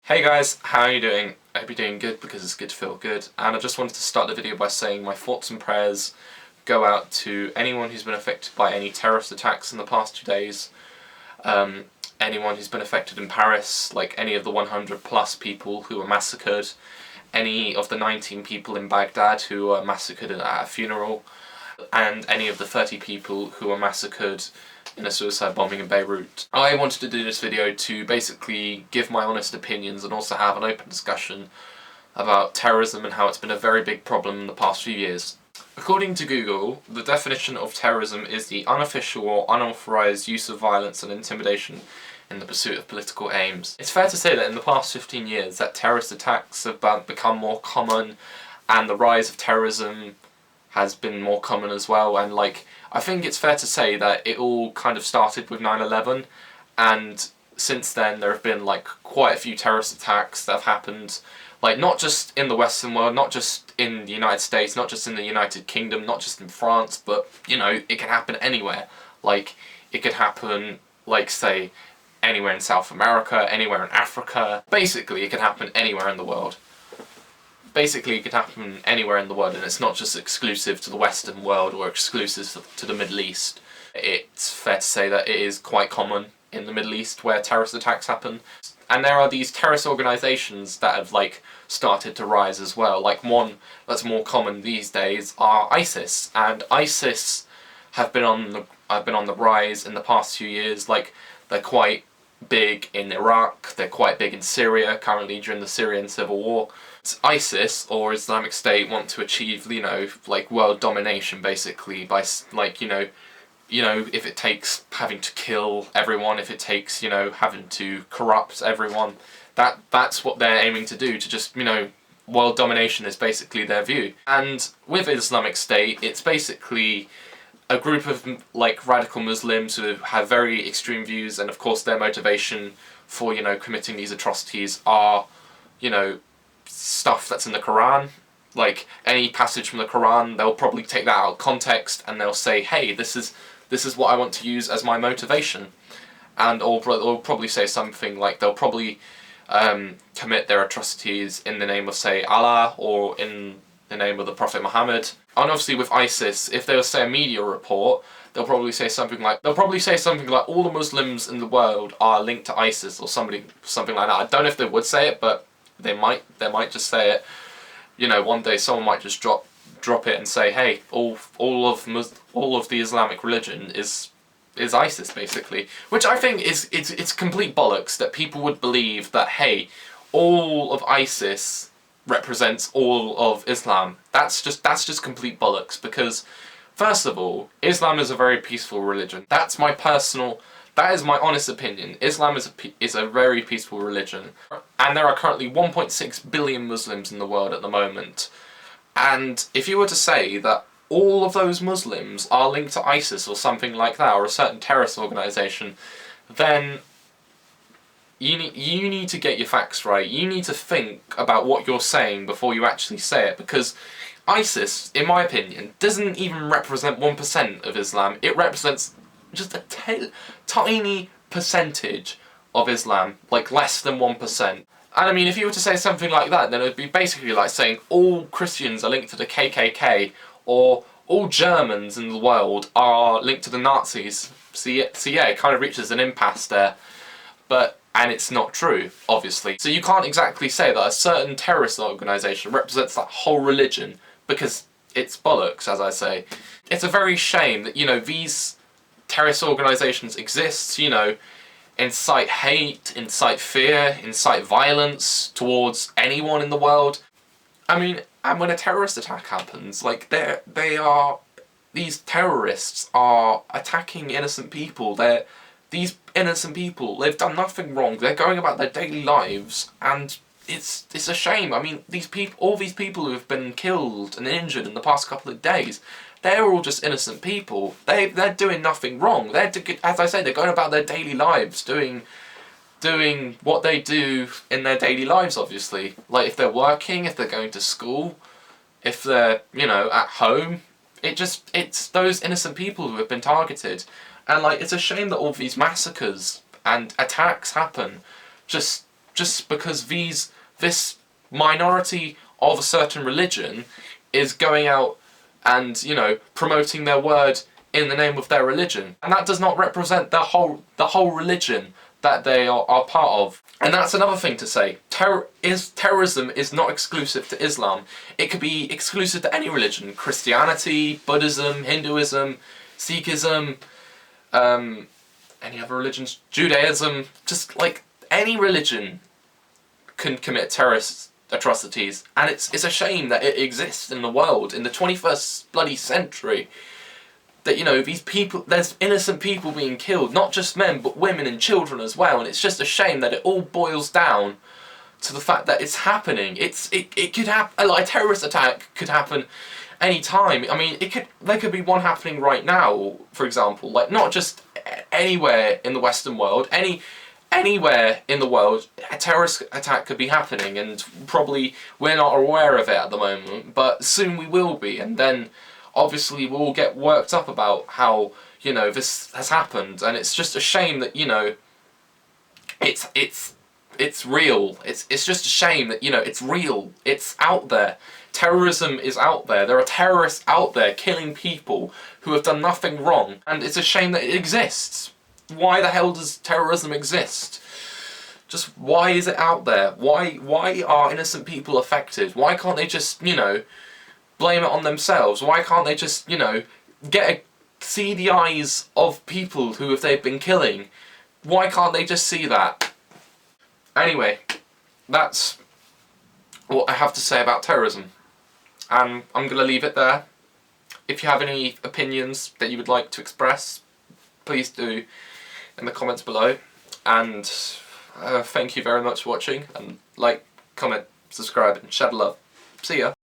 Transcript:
Hey guys, how are you doing? I hope you're doing good because it's good to feel good. And I just wanted to start the video by saying my thoughts and prayers go out to anyone who's been affected by any terrorist attacks in the past 2 days. Anyone who's been affected in Paris, like any of the 100 plus people who were massacred, any of the 19 people in Baghdad who were massacred at a funeral, and any of the 30 people who were massacred in a suicide bombing in Beirut. I wanted to do this video to basically give my honest opinions and also have an open discussion about terrorism and how it's been a very big problem in the past few years. According to Google, the definition of terrorism is the unofficial or unauthorized use of violence and intimidation in the pursuit of political aims. It's fair to say that in the past 15 years that terrorist attacks have become more common and the rise of terrorism has been more common as well, and I think it's fair to say that it all kind of started with 9/11, and since then there have been quite a few terrorist attacks that have happened, not just in the Western world, not just in the United States, not just in the United Kingdom, not just in France, but it can happen anywhere. It could happen, say, anywhere in South America, anywhere in Africa. Basically it can happen anywhere in the world. Basically, it could happen anywhere in the world, and it's not just exclusive to the Western world or exclusive to the Middle East. It's fair to say that it is quite common in the Middle East where terrorist attacks happen. And there are these terrorist organisations that have started to rise as well. One that's more common these days are ISIS, and ISIS have been on the rise in the past few years. They're quite big in Iraq, they're quite big in Syria currently during the Syrian civil war. ISIS or Islamic State want to achieve, world domination basically by, if it takes having to kill everyone, if it takes, having to corrupt everyone, that's what they're aiming to do, to just, world domination is basically their view. And with Islamic State, it's basically a group of, radical Muslims who have very extreme views, and of course their motivation for, committing these atrocities are, stuff that's in the Quran. Any passage from the Quran, they'll probably take that out of context and they'll say, hey, this is what I want to use as my motivation. And or they'll probably say something like, they'll probably commit their atrocities in the name of, say, Allah, or in the name of the Prophet Muhammad. And obviously with ISIS, if they will say a media report, they'll probably say something like all the Muslims in the world are linked to ISIS, or something like that. I don't know if they would say it, but they might just say it. One day someone might just drop it and say, hey, all of the Islamic religion is ISIS basically, which I think it's complete bollocks that people would believe that, hey, all of ISIS represents all of Islam. That's just complete bollocks, because first of all, Islam is a very peaceful religion. That is my honest opinion. Islam is a very peaceful religion, and there are currently 1.6 billion Muslims in the world at the moment. And if you were to say that all of those Muslims are linked to ISIS or something like that, or a certain terrorist organisation, then you need to get your facts right. You need to think about what you're saying before you actually say it, because ISIS, in my opinion, doesn't even represent 1% of Islam. It represents just a tiny percentage of Islam, less than 1%. And I mean, if you were to say something like that, then it would be basically like saying all Christians are linked to the KKK, or all Germans in the world are linked to the Nazis. So yeah, it kind of reaches an impasse there. And it's not true, obviously. So you can't exactly say that a certain terrorist organisation represents that whole religion, because it's bollocks, as I say. It's a very shame that, these terrorist organisations exist, incite hate, incite fear, incite violence towards anyone in the world. I mean, and when a terrorist attack happens, these terrorists are attacking innocent people. These innocent people, they've done nothing wrong. They're going about their daily lives, and it's a shame. I mean, all these people who have been killed and injured in the past couple of days, they're all just innocent people. They're doing nothing wrong. As I say, they're going about their daily lives, doing what they do in their daily lives, obviously. If they're working, if they're going to school, if they're, at home. It's those innocent people who have been targeted. And it's a shame that all these massacres and attacks happen just just because this minority of a certain religion is going out and, you know, promoting their word in the name of their religion. And that does not represent the whole religion that they are part of. And that's another thing to say. Terrorism is not exclusive to Islam. It could be exclusive to any religion. Christianity, Buddhism, Hinduism, Sikhism, any other religions, Judaism, just like any religion can commit terrorist atrocities. And it's a shame that it exists in the world, in the 21st bloody century. That, you know, these people, there's innocent people being killed, not just men, but women and children as well, and it's just a shame that it all boils down to the fact that it's happening. It could happen, like a terrorist attack could happen any time. I mean, there could be one happening right now, for example, like not just anywhere in the Western world, anywhere in the world, a terrorist attack could be happening, and probably we're not aware of it at the moment, but soon we will be, and then obviously we'll all get worked up about how, you know, this has happened, and it's just a shame that, you know, it's real. It's just a shame that, you know, it's real. It's out there. Terrorism is out there. There are terrorists out there killing people who have done nothing wrong, and it's a shame that it exists. Why the hell does terrorism exist? Just why is it out there? Why are innocent people affected? Why can't they just, you know, blame it on themselves? Why can't they just, you know, see the eyes of people who they've been killing? Why can't they just see that? Anyway, that's what I have to say about terrorism. And I'm going to leave it there. If you have any opinions that you would like to express, please do in the comments below. And thank you very much for watching. And like, comment, subscribe, and share the love. See ya.